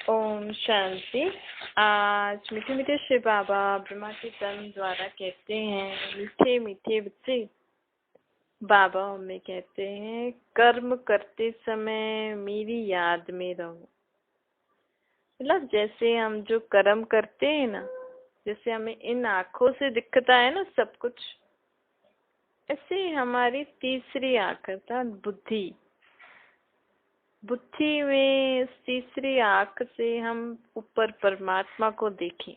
ओम शांति। आज मीठे मीठे शिव बाबा ब्रह्मा के तन द्वारा कहते हैं, मीठे मीठे बच्चे बाबा हमें कहते हैं, कर्म करते समय मेरी याद में रहो। मतलब जैसे हम जो कर्म करते हैं ना, जैसे हमें इन आँखों से दिखता है ना सब कुछ, ऐसे हमारी तीसरी आँख अर्थात बुद्धि में इस तीसरी आँख से हम ऊपर परमात्मा को देखें।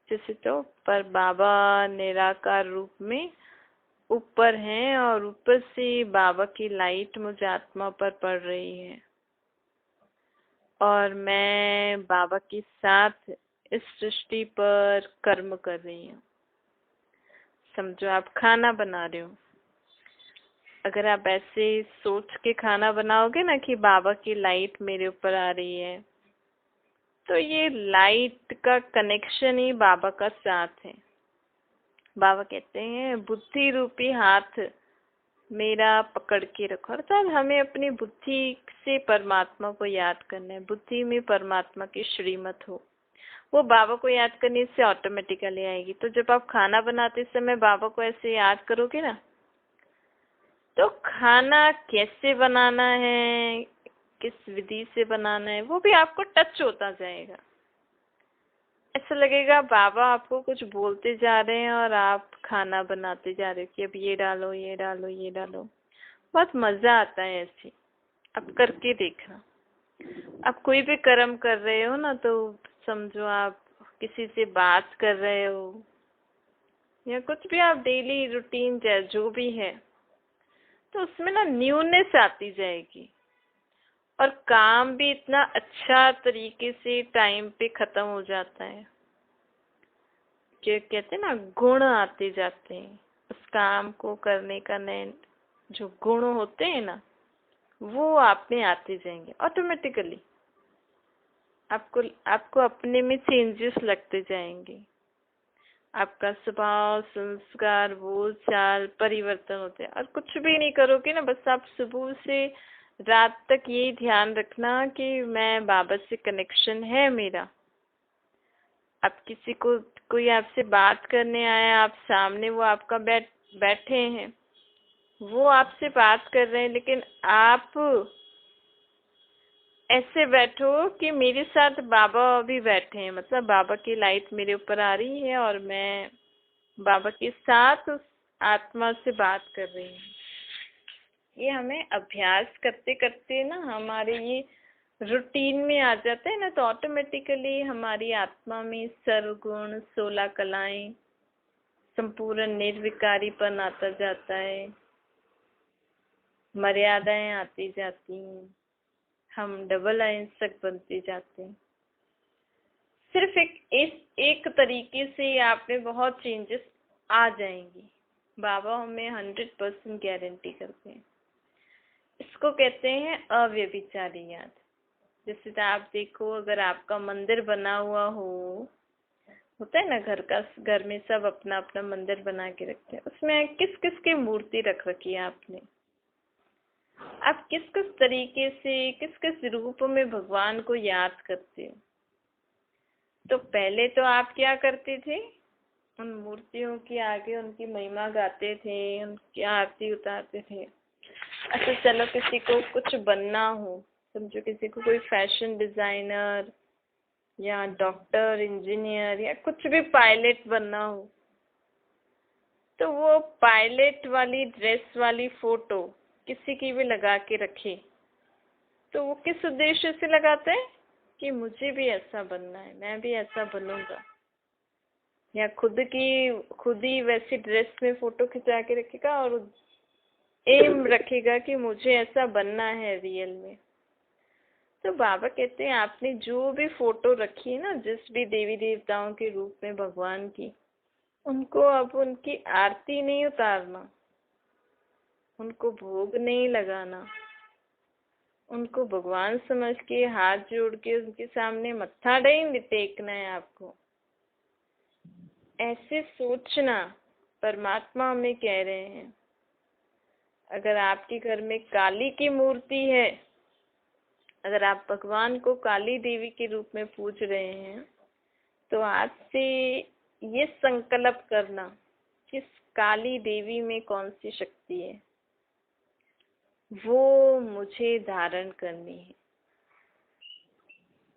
जैसे तो पर बाबा निराकार रूप में ऊपर हैं और ऊपर से बाबा की लाइट मुझे आत्मा पर पड़ रही है और मैं बाबा के साथ इस सृष्टि पर कर्म कर रही हूँ। समझो आप खाना बना रहे हो, अगर आप ऐसे सोच के खाना बनाओगे ना कि बाबा की लाइट मेरे ऊपर आ रही है, तो ये लाइट का कनेक्शन ही बाबा का साथ है। बाबा कहते हैं बुद्धि रूपी हाथ मेरा पकड़ के रखो, अर्थात हमें अपनी बुद्धि से परमात्मा को याद करना है। बुद्धि में परमात्मा की श्रीमत हो, वो बाबा को याद करने से ऑटोमेटिकली आएगी। तो जब आप खाना बनाते समय बाबा को ऐसे याद करोगे ना, तो खाना कैसे बनाना है, किस विधि से बनाना है, वो भी आपको टच होता जाएगा। ऐसा लगेगा बाबा आपको कुछ बोलते जा रहे हैं और आप खाना बनाते जा रहे हो कि अब ये डालो ये डालो ये डालो। बहुत मजा आता है ऐसे, आप करके देखना। आप कोई भी कर्म कर रहे हो ना, तो समझो आप किसी से बात कर रहे हो या कुछ भी आप डेली रूटीन जो भी है, तो उसमें ना न्यूनेस आती जाएगी और काम भी इतना अच्छा तरीके से टाइम पे खत्म हो जाता है। जो कहते हैं ना, गुण आते जाते हैं उस काम को करने का। नए जो गुण होते हैं ना, वो आप में आते जाएंगे ऑटोमेटिकली। आपको अपने में चेंजेस लगते जाएंगे। आपका स्वभाव, संस्कार, बोल चाल परिवर्तन होते हैं। और कुछ भी नहीं करोगे ना, बस आप सुबह से रात तक यही ध्यान रखना कि मैं बाबा से कनेक्शन है मेरा। आप किसी को, कोई आपसे बात करने आया, आप सामने, वो आपका बैठे हैं, वो आपसे बात कर रहे हैं, लेकिन आप ऐसे बैठो कि मेरे साथ बाबा अभी बैठे हैं। मतलब बाबा की लाइट मेरे ऊपर आ रही है और मैं बाबा के साथ उस आत्मा से बात कर रही हूँ। ये हमें अभ्यास करते करते ना हमारे ये रूटीन में आ जाता है ना, तो ऑटोमेटिकली हमारी आत्मा में सर्वगुण 16 कलाएं संपूर्ण निर्विकारीपन आता जाता है, मर्यादाएं आती जाती हैं, हम डबल अहिंसक बनते जाते हैं। सिर्फ एक तरीके से आप में बहुत चेंजेस आ जाएंगी। बाबा हमें 100% गारंटी करते हैं। इसको कहते हैं अव्यभिचारी याद। जैसे आप देखो, अगर आपका मंदिर बना हुआ होता है ना, घर में सब अपना अपना मंदिर बना के रखते हैं, उसमें किस किस की मूर्ति रख रखी है आपने। आप किस किस तरीके से, किस किस रूप में भगवान को याद करते हो। तो पहले तो आप क्या करते थे, उन मूर्तियों के आगे उनकी महिमा गाते थे, उनकी आरती उतारते थे। अच्छा चलो, किसी को कुछ बनना हो, समझो किसी को कोई फैशन डिजाइनर या डॉक्टर, इंजीनियर या कुछ भी पायलट बनना हो, तो वो पायलट वाली ड्रेस वाली फोटो किसी की भी लगा के रखे, तो वो किस उद्देश्य से लगाते हैं कि मुझे भी ऐसा बनना है, मैं भी ऐसा बनूंगा। या खुद ही वैसी ड्रेस में फोटो खिंचा के रखेगा और एम रखेगा कि मुझे ऐसा बनना है रियल में। तो बाबा कहते हैं आपने जो भी फोटो रखी है ना, जिस भी देवी देवताओं के रूप में भगवान की, उनको अब उनकी आरती नहीं उतारना, उनको भोग नहीं लगाना, उनको भगवान समझ के हाथ जोड़ के उनके सामने मत्था नहीं टेकना है आपको। ऐसे सोचना परमात्मा हमें कह रहे हैं। अगर आपके घर में काली की मूर्ति है, अगर आप भगवान को काली देवी के रूप में पूज रहे हैं तो आज से ये संकल्प करना कि काली देवी में कौन सी शक्ति है, वो मुझे धारण करनी है।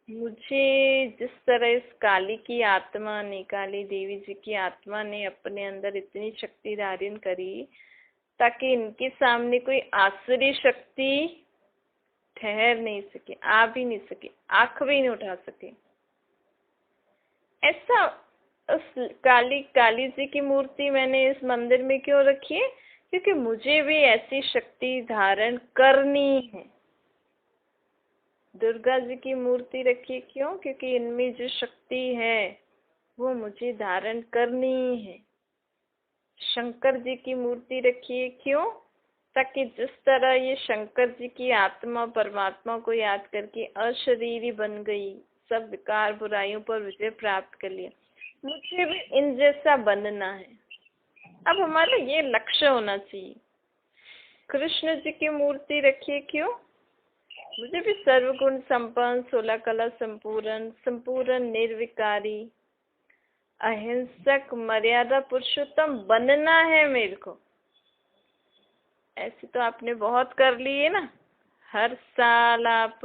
मुझे जिस तरह इस काली की आत्मा ने, काली देवी जी की आत्मा ने अपने अंदर इतनी शक्ति धारण करी ताकि इनके सामने कोई आसुरी शक्ति ठहर नहीं सके, आ भी नहीं सके, आंख भी नहीं उठा सके। ऐसा उस काली जी की मूर्ति मैंने इस मंदिर में क्यों रखी है? क्योंकि मुझे भी ऐसी शक्ति धारण करनी है। दुर्गा जी की मूर्ति रखी क्यों? क्योंकि इनमें जो शक्ति है वो मुझे धारण करनी है। शंकर जी की मूर्ति रखी है क्यों? ताकि जिस तरह ये शंकर जी की आत्मा परमात्मा को याद करके अशरीरी बन गई, सब विकार बुराइयों पर विजय प्राप्त कर लिया, मुझे भी इन जैसा बनना है। अब हमारा ये लक्ष्य होना चाहिए। कृष्ण जी की मूर्ति रखिए क्यों? मुझे भी सर्वगुण संपन्न, 16 कला संपूर्ण, संपूर्ण निर्विकारी, अहिंसक, मर्यादा पुरुषोत्तम बनना है मेरे को। ऐसे तो आपने बहुत कर लिए ना। हर साल आप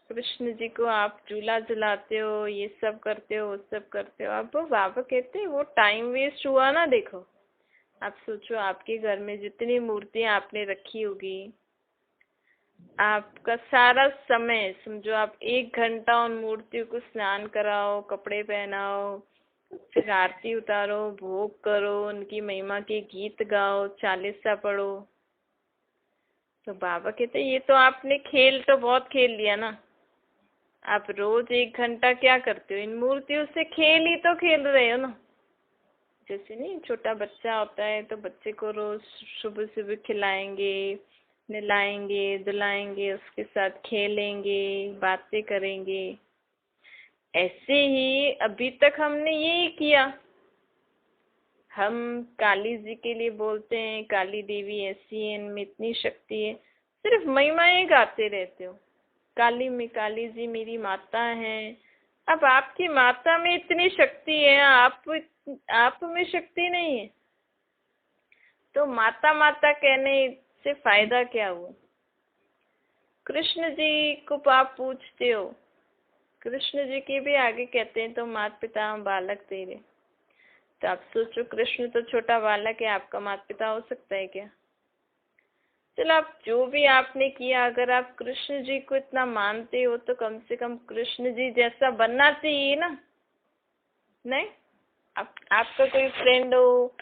कृष्ण जी को आप झूला झुलाते हो, ये सब करते हो, वो सब करते हो। अब बाबा कहते हैं वो टाइम वेस्ट हुआ ना। देखो, आप सोचो, आपके घर में जितनी मूर्तियां आपने रखी होगी, आपका सारा समय समझो, आप 1 घंटा उन मूर्तियों को स्नान कराओ, कपड़े पहनाओ, फिर आरती उतारो, भोग करो, उनकी महिमा के गीत गाओ, चालीसा पढ़ो। तो बाबा कहते ये तो आपने खेल तो बहुत खेल लिया ना। आप रोज 1 घंटा क्या करते हो? इन मूर्तियों से खेल ही तो खेल रहे हो ना। जैसे नहीं, छोटा बच्चा होता है तो बच्चे को रोज सुबह सुबह खिलाएंगे, नहलाएंगे, धुलाएंगे, उसके साथ खेलेंगे, बातें करेंगे। ऐसे ही अभी तक हमने यही किया। हम काली जी के लिए बोलते हैं काली देवी ऐसी है, इनमें इतनी शक्ति है, सिर्फ महिमाएं गाते रहते हो। काली में काली जी मेरी माता है। अब आपकी माता में इतनी शक्ति है, आप में शक्ति नहीं है, तो माता माता कहने से फायदा क्या हुआ? कृष्ण जी को आप पूछते हो, कृष्ण जी के भी आगे कहते हैं तो माता पिता हम बालक तेरे। तो आप सोचो, कृष्ण तो छोटा बालक है, आपका माता पिता हो सकता है क्या? चलो, आप जो भी आपने किया, अगर आप कृष्ण जी को इतना मानते हो तो कम से कम कृष्ण जी जैसा बनना चाहिए ना। नहीं, आपका कोई फ्रेंड हो,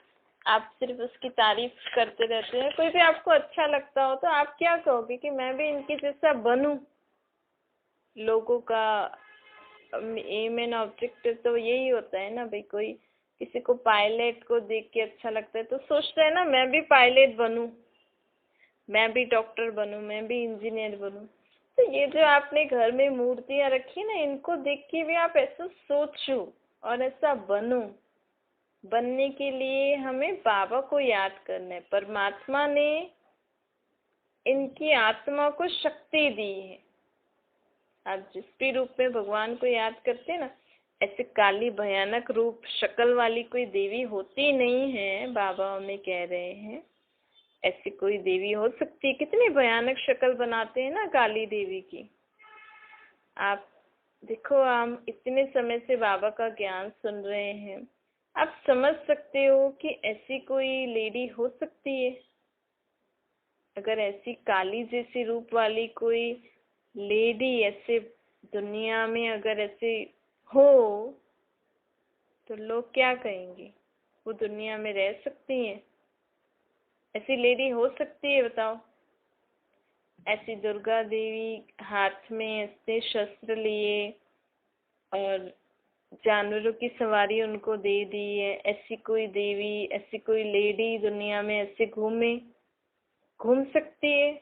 आप सिर्फ उसकी तारीफ करते रहते हैं, कोई भी आपको अच्छा लगता हो, तो आप क्या कहोगे कि मैं भी इनके जैसा बनूं? लोगों का एम एंड ऑब्जेक्टिव तो यही होता है ना भाई। कोई किसी को पायलट को देख के अच्छा लगता है तो सोचता है ना मैं भी पायलट बनूं, मैं भी डॉक्टर बनूं, मैं भी इंजीनियर बनूं। तो ये जो आपने घर में मूर्तियां रखी ना, इनको देख के भी आप ऐसा सोचो और ऐसा बनो। बनने के लिए हमें बाबा को याद करना है। परमात्मा ने इनकी आत्मा को शक्ति दी है। आप जिस भी रूप में भगवान को याद करते हैं ना, ऐसे काली भयानक रूप शक्ल वाली कोई देवी होती नहीं है, बाबा हमें कह रहे हैं। ऐसी कोई देवी हो सकती है? कितनी भयानक शक्ल बनाते हैं ना काली देवी की। आप देखो, हम इतने समय से बाबा का ज्ञान सुन रहे हैं, आप समझ सकते हो कि ऐसी कोई लेडी हो सकती है? अगर ऐसी काली जैसी रूप वाली कोई लेडी ऐसे दुनिया में अगर ऐसे हो तो लोग क्या कहेंगे? वो दुनिया में रह सकती हैं? ऐसी लेडी हो सकती है? बताओ। ऐसी दुर्गा देवी हाथ में ऐसे शस्त्र लिए और जानवरों की सवारी उनको दे दी है। ऐसी कोई देवी, ऐसी कोई लेडी दुनिया में ऐसे घूम सकती है?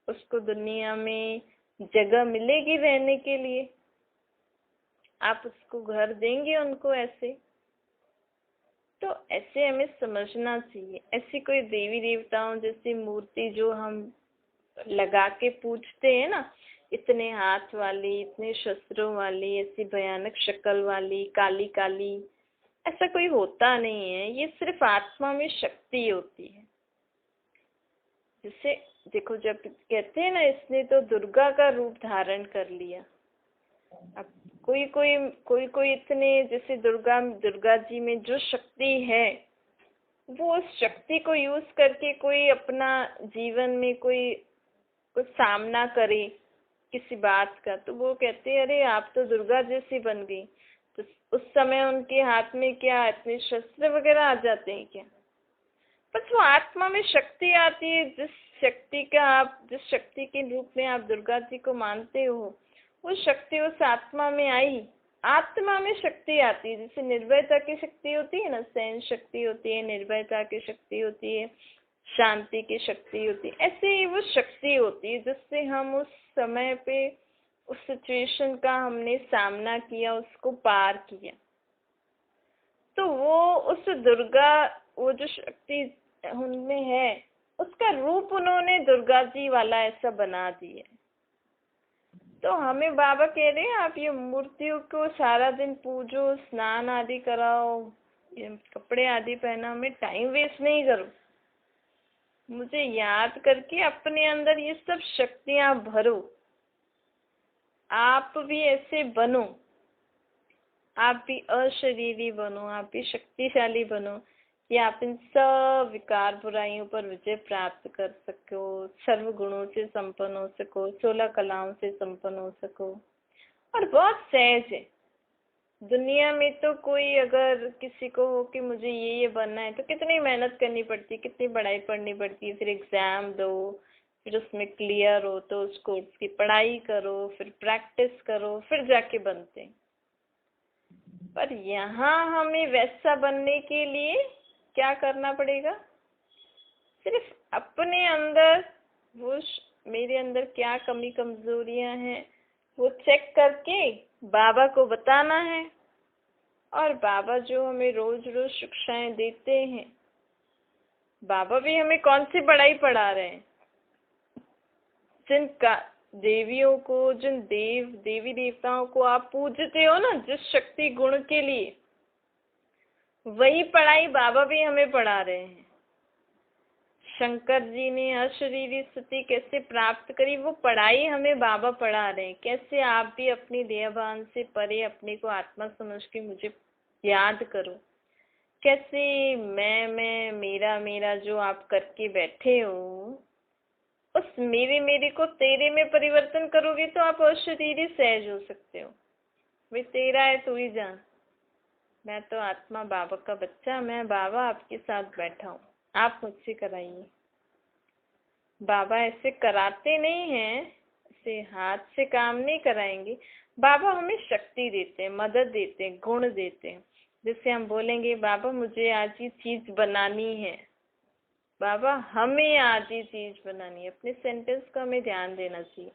उसको दुनिया में जगह मिलेगी रहने के लिए? आप उसको घर देंगे उनको ऐसे? तो ऐसे हमें समझना चाहिए। ऐसी कोई देवी देवताओं जैसी मूर्ति जो हम लगा के पूजते हैं ना, इतने हाथ वाली, इतने शस्त्रों वाली, ऐसी भयानक शक्ल वाली, काली काली, ऐसा कोई होता नहीं है। ये सिर्फ आत्मा में शक्ति होती है। जैसे देखो, जब कहते हैं ना इसने तो दुर्गा का रूप धारण कर लिया। अब कोई इतने, जैसे दुर्गा जी में जो शक्ति है, वो उस शक्ति को यूज करके कोई अपना जीवन में कोई कुछ सामना करे किसी बात का, तो वो कहते हैं अरे आप तो दुर्गा जैसी बन गई। तो उस समय उनके हाथ में क्या इतने शस्त्र वगैरह आ जाते हैं क्या? बस वो आत्मा में शक्ति आती है। जिस शक्ति के रूप में आप दुर्गा जी को मानते हो, वो शक्ति उस आत्मा में आई। आत्मा में शक्ति आती है। जैसे निर्भयता की शक्ति होती है ना, सहन शक्ति होती है, निर्भयता की शक्ति होती है, शांति की शक्ति होती है, ऐसे ही वो शक्ति होती है जिससे हम उस समय पे उस सिचुएशन का हमने सामना किया, उसको पार किया। तो वो उस दुर्गा, वो जो शक्ति उनमें है, उसका रूप उन्होंने दुर्गा जी वाला ऐसा बना दिया। तो हमें बाबा कह रहे हैं आप ये मूर्तियों को सारा दिन पूजो, स्नान आदि कराओ, ये कपड़े आदि पहना, हमें टाइम वेस्ट नहीं करो। मुझे याद करके अपने अंदर ये सब शक्तियां भरो। आप भी ऐसे बनो, आप भी अशरीरी बनो, आप भी शक्तिशाली बनो कि आप इन सब विकार बुराइयों पर विजय प्राप्त कर सको, सर्व गुणों से संपन्न हो सको, 16 कलाओं से संपन्न हो सको। और बहुत सहज है। दुनिया में तो कोई अगर किसी को हो कि मुझे ये बनना है, तो कितनी मेहनत करनी पड़ती है, कितनी पढ़ाई पढ़नी पड़ती है, फिर एग्जाम दो, फिर उसमें क्लियर हो तो उस कोर्स की पढ़ाई करो, फिर प्रैक्टिस करो, फिर जाके बनते हैं। पर यहाँ हमें वैसा बनने के लिए क्या करना पड़ेगा? सिर्फ अपने अंदर वो मेरे अंदर क्या कमी कमजोरियां हैं वो चेक करके बाबा को बताना है। और बाबा जो हमें रोज रोज शिक्षाएं देते हैं, बाबा भी हमें कौन सी पढ़ाई पढ़ा रहे हैं? जिनका देवियों को, जिन देवी देवताओं को आप पूजते हो ना, जिस शक्ति गुण के लिए, वही पढ़ाई बाबा भी हमें पढ़ा रहे हैं। शंकर जी ने अशरीरी स्थिति कैसे प्राप्त करी, वो पढ़ाई हमें बाबा पढ़ा रहे हैं। कैसे आप भी अपनी देहभान से परे अपने को आत्मा समझ के मुझे याद करो। कैसे मैं मेरा मेरा जो आप करके बैठे हो, उस मेरे को तेरे में परिवर्तन करोगे तो आप अशरीरी सहज हो सकते हो। वे तेरा है तू ही जान। मैं तो आत्मा बाबा का बच्चा, मैं बाबा आपके साथ बैठा हूँ, आप मुझसे कराइए। बाबा ऐसे कराते नहीं हैं, ऐसे हाथ से काम नहीं कराएंगे। बाबा हमें शक्ति देते हैं, मदद देते हैं, गुण देते हैं। जैसे हम बोलेंगे बाबा मुझे आज ये चीज बनानी है, बाबा हमें आज ये चीज बनानी है। अपने सेंटेंस को हमें ध्यान देना चाहिए।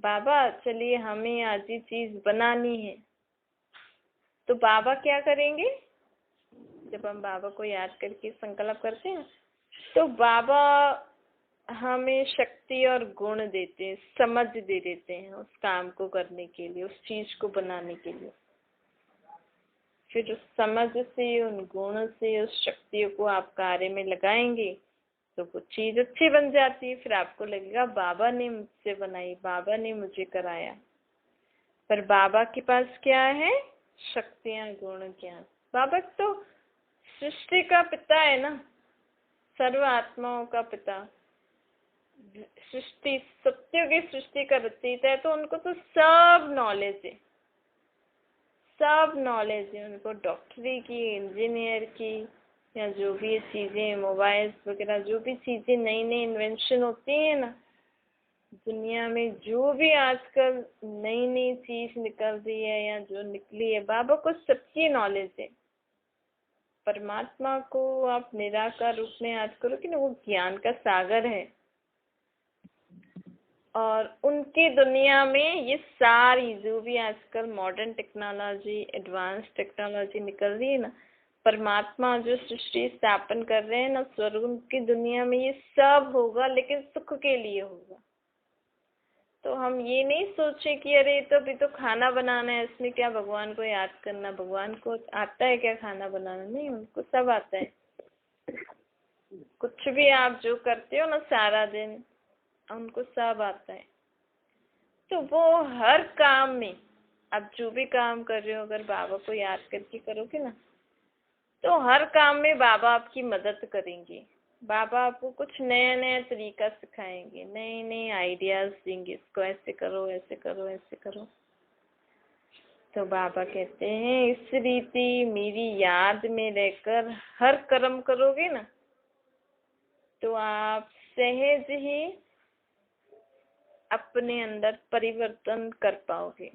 बाबा चलिए हमें आज ये चीज बनानी है, तो बाबा क्या करेंगे? जब हम बाबा को याद करके संकल्प करते हैं, तो बाबा हमें शक्ति और गुण देते हैं, समझ दे देते हैं उस काम को करने के लिए, उस चीज को बनाने के लिए। फिर उस समझ से, उन गुण से, उस शक्तियों को आप कार्य में लगाएंगे तो वो चीज अच्छी बन जाती है। फिर आपको लगेगा बाबा ने मुझसे बनाई, बाबा ने मुझे कराया। पर बाबा के पास क्या है? शक्तियां, गुण, ज्ञान। बाबा तो सृष्टि का पिता है ना, सर्व आत्माओं का पिता। सृष्टि, सत्यों की सृष्टि का रचयिता है, तो उनको तो सब नॉलेज है, सब नॉलेज है उनको। डॉक्टरी की, इंजीनियर की, या जो भी चीजें, मोबाइल्स वगैरह, जो भी चीजें नई नई इन्वेंशन होती है ना दुनिया में, जो भी आजकल नई नई चीज निकल रही है या जो निकली है, बाबा को सबकी नॉलेज है। परमात्मा को आप निराकार रूप में याद करो कि ना, वो ज्ञान का सागर है। और उनकी दुनिया में ये सारी जो भी आजकल मॉडर्न टेक्नोलॉजी, एडवांस टेक्नोलॉजी निकल रही है ना, परमात्मा जो सृष्टि स्थापन कर रहे हैं ना स्वर्ग की दुनिया में, ये सब होगा लेकिन सुख के लिए होगा। तो हम ये नहीं सोचे कि अरे तो अभी तो खाना बनाना है, इसमें क्या भगवान को याद करना, भगवान को आता है क्या खाना बनाना? नहीं, उनको सब आता है। कुछ भी आप जो करते हो ना सारा दिन, उनको सब आता है। तो वो हर काम में, आप जो भी काम कर रहे हो अगर बाबा को याद करके करोगे ना, तो हर काम में बाबा आपकी मदद करेंगे। बाबा आपको कुछ नया नया तरीका सिखाएंगे, नए नए आइडियाज देंगे, इसको ऐसे करो, ऐसे करो, ऐसे करो। तो बाबा कहते हैं इस रीति मेरी याद में रहकर हर कर्म करोगे ना, तो आप सहज ही अपने अंदर परिवर्तन कर पाओगे।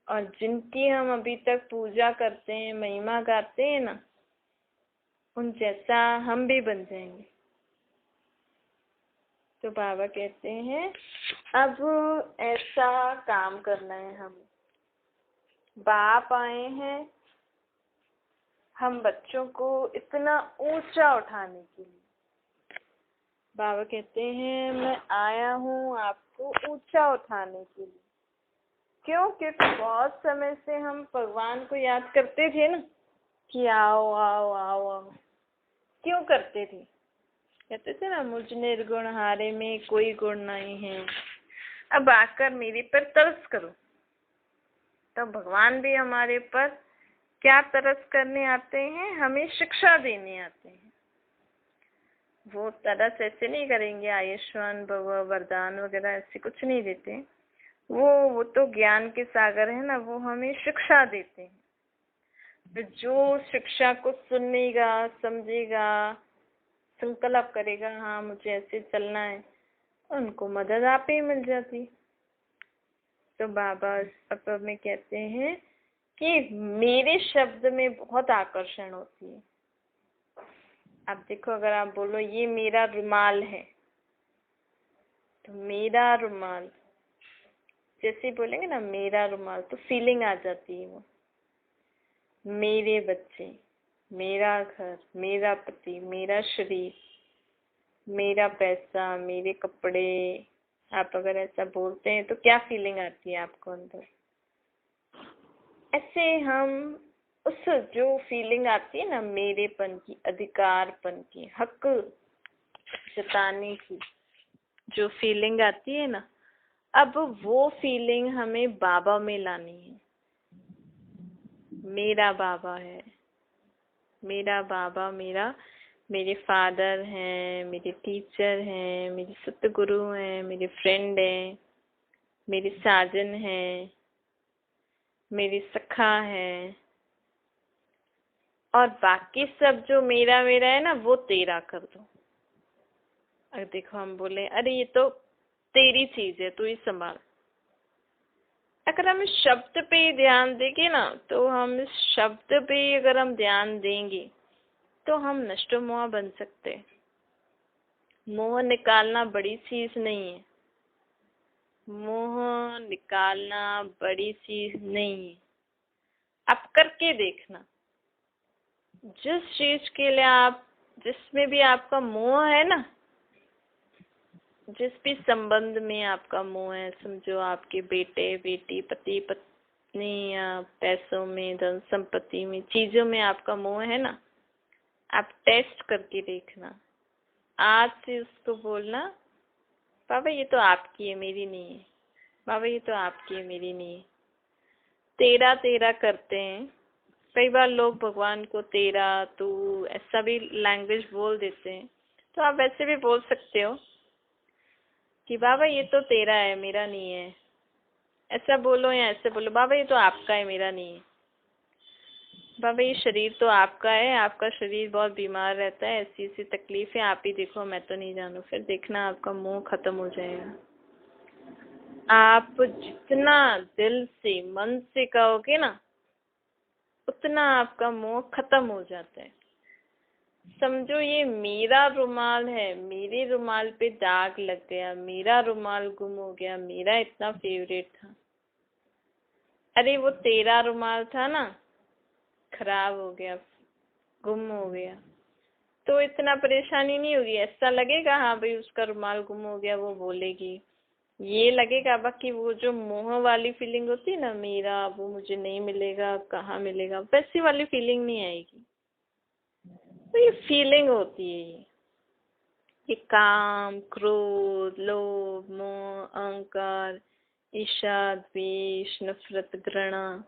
और जिनकी हम अभी तक पूजा करते हैं, महिमा गाते हैं ना, उन जैसा हम भी बन जाएंगे। तो बाबा कहते हैं अब ऐसा काम करना है, हम बाप आए हैं हम बच्चों को इतना ऊंचा उठाने के लिए। बाबा कहते हैं मैं आया हूँ आपको ऊंचा उठाने के लिए। क्यों? क्योंकि बहुत समय से हम भगवान को याद करते थे ना कि आओ आओ आओ आओ। क्यों करते थे? कहते थे ना मुझ निर्गुण हारे में कोई गुण नहीं है, अब आकर मेरे पर तरस करो। तो भगवान भी हमारे पर क्या तरस करने आते हैं? हमें शिक्षा देने आते हैं। वो तरस ऐसे नहीं करेंगे आयुष्मान भव वरदान वगैरह ऐसे कुछ नहीं देते। वो तो ज्ञान के सागर है ना, वो हमें शिक्षा देते हैं। तो जो शिक्षा को सुनेगा, समझेगा, संकल्प करेगा हाँ मुझे ऐसे चलना है, उनको मदद आप ही मिल जाती। तो बाबा अब में कहते हैं कि मेरे शब्द में बहुत आकर्षण होती है। आप देखो, अगर आप बोलो ये मेरा रुमाल है, तो मेरा रुमाल जैसे बोलेंगे ना मेरा रुमाल, तो फीलिंग आ जाती है। वो मेरे बच्चे, मेरा घर, मेरा पति, मेरा शरीर, मेरा पैसा, मेरे कपड़े, आप अगर ऐसा बोलते हैं तो क्या फीलिंग आती है आपको अंदर? ऐसे हम उस जो फीलिंग आती है ना मेरेपन की, अधिकारपन की, हक जताने की जो फीलिंग आती है ना, अब वो फीलिंग हमें बाबा में लानी है। मेरा बाबा है, मेरा बाबा मेरे फादर हैं, मेरे टीचर हैं, मेरे सतगुरु हैं, मेरे फ्रेंड हैं, मेरे साजन हैं, मेरी सखा है, और बाकी सब जो मेरा मेरा है ना वो तेरा कर दो। अगर देखो हम बोले अरे ये तो तेरी चीज है, तू ही संभाल। अगर हम इस शब्द पे ध्यान देंगे ना, तो हम इस शब्द पे अगर हम ध्यान देंगे तो हम नष्ट मोह बन सकते। मोह निकालना बड़ी चीज नहीं है, मोह निकालना बड़ी चीज नहीं है। आप करके देखना, जिस चीज के लिए आप, जिसमें भी आपका मोह है ना, जिस भी संबंध में आपका मोह है, समझो आपके बेटे बेटी, पति पत्नी, या पैसों में, धन संपत्ति में, चीजों में आपका मोह है ना, आप टेस्ट करके देखना। आज से उसको बोलना बाबा ये तो आपकी है मेरी नहीं है, बाबा ये तो आपकी है मेरी नहीं है। तेरा तेरा करते हैं कई बार लोग भगवान को, तेरा तू ऐसा भी लैंग्वेज बोल देते हैं। तो आप वैसे भी बोल सकते हो कि बाबा ये तो तेरा है मेरा नहीं है, ऐसा बोलो, या ऐसे बोलो बाबा ये तो आपका है मेरा नहीं है, बाबा ये शरीर तो आपका है, आपका शरीर बहुत बीमार रहता है, ऐसी ऐसी तकलीफ है, आप ही देखो मैं तो नहीं जानू। फिर देखना आपका मोह खत्म हो जाएगा। आप जितना दिल से, मन से कहोगे ना, उतना आपका मोह खत्म हो जाता है। समझो ये मेरा रुमाल है, मेरे रुमाल पे दाग लग गया, मेरा रुमाल गुम हो गया, मेरा इतना फेवरेट था। अरे वो तेरा रुमाल था ना, खराब हो गया, गुम हो गया, तो इतना परेशानी नहीं होगी। ऐसा लगेगा हाँ भाई उसका रुमाल गुम हो गया, वो बोलेगी ये लगेगा बाकी वो जो मोह वाली फीलिंग होती है ना, मेरा वो मुझे नहीं मिलेगा, कहाँ मिलेगा, वैसी वाली फीलिंग नहीं आएगी। तो ये फीलिंग होती है ये काम, क्रोध, लोभ, मोह, अहंकार, ईर्ष्या, द्वेष, नफरत, घृणा,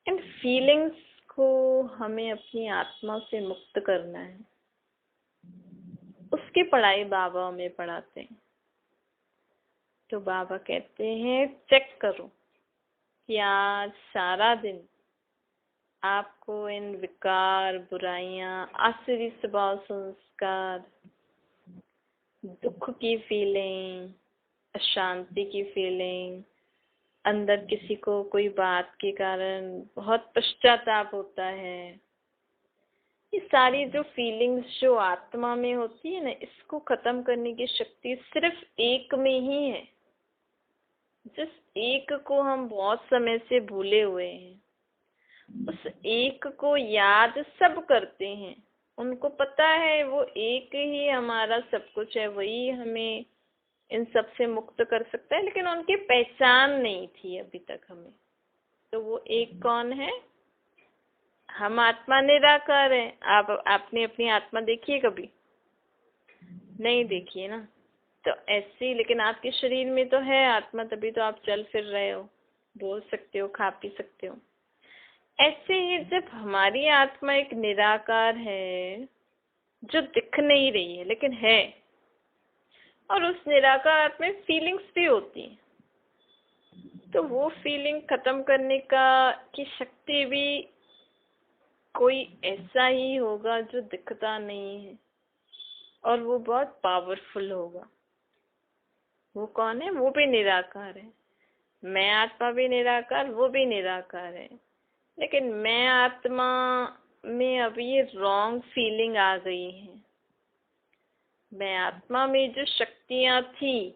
इन फीलिंग्स को हमें अपनी आत्मा से मुक्त करना है। उसकी पढ़ाई बाबा हमें पढ़ाते हैं। तो बाबा कहते हैं चेक करो कि आज सारा दिन आपको इन विकार, बुराइयां, आसुरी स्वभाव, संस्कार, दुख की फीलिंग, अशांति की फीलिंग, अंदर किसी को कोई बात के कारण बहुत पश्चाताप होता है, ये सारी जो फीलिंग्स जो आत्मा में होती है ना, इसको खत्म करने की शक्ति सिर्फ एक में ही है। जिस एक को हम बहुत समय से भूले हुए हैं, उस एक को याद सब करते हैं। उनको पता है वो एक ही हमारा सब कुछ है, वही हमें इन सब से मुक्त कर सकता है, लेकिन उनकी पहचान नहीं थी अभी तक हमें। तो वो एक कौन है? हम आत्मा निराकार है। आपने अपनी आत्मा देखी है कभी? नहीं देखी है ना। तो ऐसी, लेकिन आपके शरीर में तो है आत्मा, तभी तो आप चल फिर रहे हो, बोल सकते हो, खा पी सकते हो। ऐसे ही जब हमारी आत्मा एक निराकार है जो दिख नहीं रही है लेकिन है, और उस निराकार आत्मा में फीलिंग्स भी होती है, तो वो फीलिंग खत्म करने की शक्ति भी कोई ऐसा ही होगा जो दिखता नहीं है, और वो बहुत पावरफुल होगा। वो कौन है? वो भी निराकार है। मैं आत्मा भी निराकार, वो भी निराकार है, लेकिन मैं आत्मा में अभी ये रॉन्ग फीलिंग आ गई है। मैं आत्मा में जो शक्तियां थी,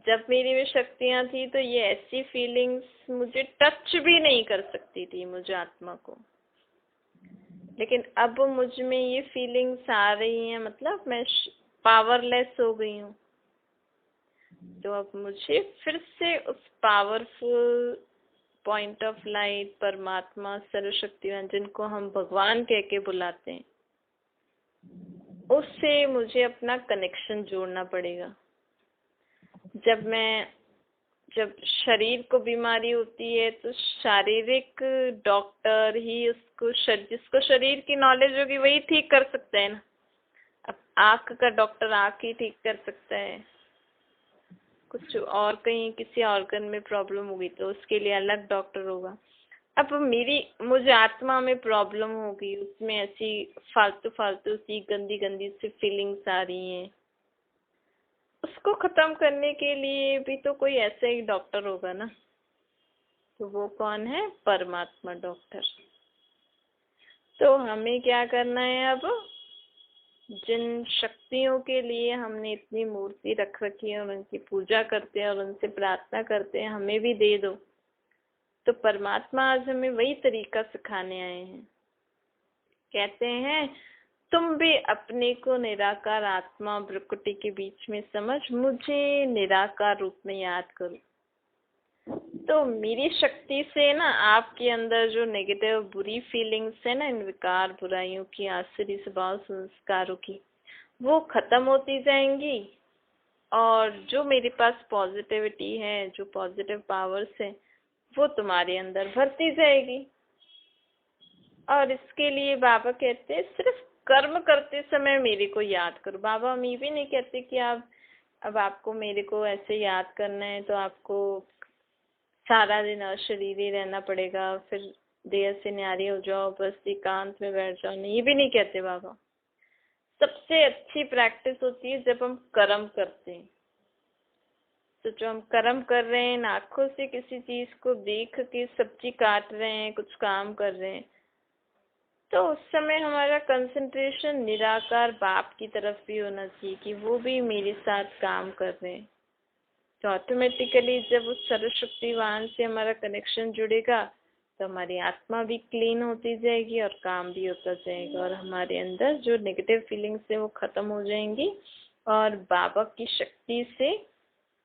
जब मेरी में शक्तियां थी, तो ये ऐसी फीलिंग्स मुझे टच भी नहीं कर सकती थी, मुझे आत्मा को। लेकिन अब मुझ में ये फीलिंग्स आ रही हैं, मतलब मैं पावरलेस हो गई हूँ। तो अब मुझे फिर से उस पावरफुल पॉइंट ऑफ लाइट, परमात्मा, सर्वशक्तिवान, जिनको हम भगवान कह के बुलाते हैं, उससे मुझे अपना कनेक्शन जोड़ना पड़ेगा। जब शरीर को बीमारी होती है तो शारीरिक डॉक्टर ही उसको, जिसको शरीर की नॉलेज होगी वही ठीक कर सकता है ना। अब आँख का डॉक्टर आँख ही ठीक कर सकता है, कुछ और कहीं किसी ऑर्गन में प्रॉब्लम होगी तो उसके लिए अलग डॉक्टर होगा। अब मुझे आत्मा में प्रॉब्लम होगी, उसमें ऐसी फालतू सी गंदी गंदी सी फीलिंग्स आ रही हैं, उसको खत्म करने के लिए भी तो कोई ऐसा ही डॉक्टर होगा ना। तो वो कौन है? परमात्मा डॉक्टर। तो हमें क्या करना है अब? जिन शक्तियों के लिए हमने इतनी मूर्ति रख रखी है और उनकी पूजा करते हैं और उनसे प्रार्थना करते हैं, हमें भी दे दो। तो परमात्मा आज हमें वही तरीका सिखाने आए हैं। कहते हैं तुम भी अपने को निराकार आत्मा प्रकृति के बीच में समझ, मुझे निराकार रूप में याद करो। तो मेरी शक्ति से ना आपके अंदर जो नेगेटिव बुरी फीलिंग्स है ना, इन विकार, बुराइयों की, आसुरी स्वभाव, संस्कारों की, वो खत्म होती जाएंगी, और जो मेरे पास पॉजिटिविटी है, जो पॉजिटिव पावर्स है, वो तुम्हारे अंदर भरती जाएगी। और इसके लिए बाबा कहते हैं सिर्फ कर्म करते समय मेरे को याद करो। बाबा हम ये भी नहीं कहते कि अब आपको मेरे को ऐसे याद करना है तो आपको सारा दिन अशरीरी रहना पड़ेगा, फिर देह से न्यारी हो जाओ, बस एकांत में बैठ जाओ। नहीं, ये भी नहीं कहते बाबा। सबसे अच्छी प्रैक्टिस होती है जब हम कर्म करते हैं। तो जो हम कर्म कर रहे हैं, आंखों से किसी चीज को देख के सब्जी काट रहे हैं, कुछ काम कर रहे हैं, तो उस समय हमारा कंसंट्रेशन निराकार बाप की तरफ भी होना चाहिए कि वो भी मेरे साथ काम कर रहे हैं। तो ऑटोमेटिकली जब उस सर्वशक्तिवान से हमारा कनेक्शन जुड़ेगा तो हमारी आत्मा भी क्लीन होती जाएगी और काम भी होता जाएगा, और हमारे अंदर जो नेगेटिव फीलिंग्स है वो खत्म हो जाएंगी, और बाबा की शक्ति से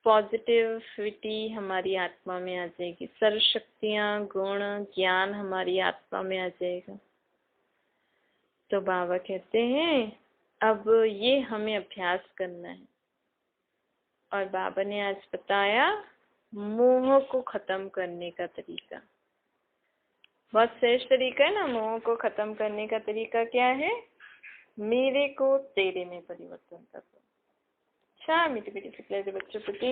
पॉजिटिविटी हमारी आत्मा में आ जाएगी, सर्व शक्तियाँ, गुण, ज्ञान हमारी आत्मा में आ जाएगा। तो बाबा कहते हैं अब ये हमें अभ्यास करना है। और बाबा ने आज बताया मोह को खत्म करने का तरीका। बहुत श्रेष्ठ तरीका है ना। मोह को खत्म करने का तरीका क्या है? मेरे को तेरे में परिवर्तन कर दो। अच्छा मीठे मीठे से प्यारे बच्चों प्रति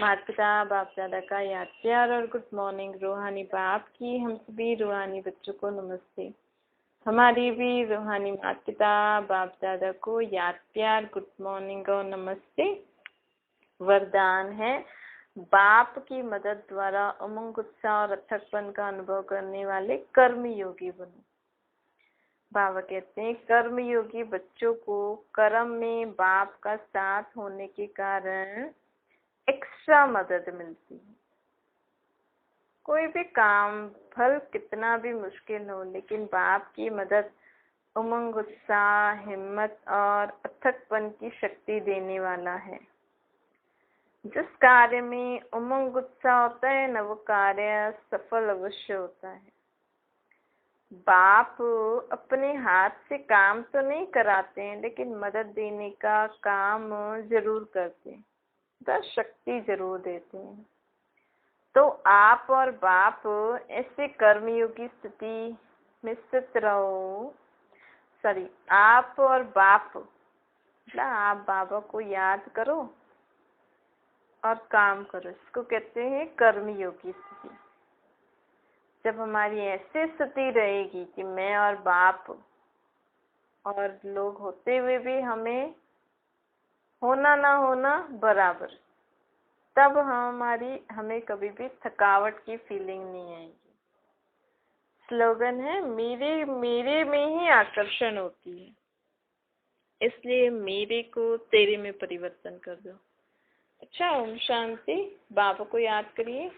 माता पिता बाप दादा का याद प्यार और गुड मॉर्निंग। रूहानी बाप की हम सभी रूहानी बच्चों को नमस्ते। हमारी भी रूहानी माता पिता बाप दादा को याद प्यार, गुड मॉर्निंग और नमस्ते। वरदान है बाप की मदद द्वारा उमंग, उत्साह और अथकपन का अनुभव करने वाले कर्म योगी बनो। बाबा कहते हैं कर्म योगी बच्चों को कर्म में बाप का साथ होने के कारण एक्स्ट्रा मदद मिलती है। कोई भी काम फल कितना भी मुश्किल हो, लेकिन बाप की मदद उमंग, उत्साह, हिम्मत और अथकपन की शक्ति देने वाला है। जिस कार्य में उमंग उत्साह होता है न, वो कार्य सफल अवश्य होता है। बाप अपने हाथ से काम तो नहीं कराते हैं, लेकिन मदद देने का काम जरूर करते हैं, बस शक्ति जरूर देते हैं। तो आप और बाप ऐसे कर्मयोगी स्थिति में स्थित रहो। आप और बाप मतलब आप बाबा को याद करो और काम करो, इसको कहते हैं कर्मयोगी स्थिति। जब हमारी ऐसी स्थिति रहेगी कि मैं और बाप और लोग होते हुए भी हमें होना ना होना बराबर, तब हमें कभी भी थकावट की फीलिंग नहीं आएगी। स्लोगन है मेरे में ही आकर्षण होती है, इसलिए मेरे को तेरे में परिवर्तन कर दो। अच्छा ओम शांति। बाबा को याद करिए।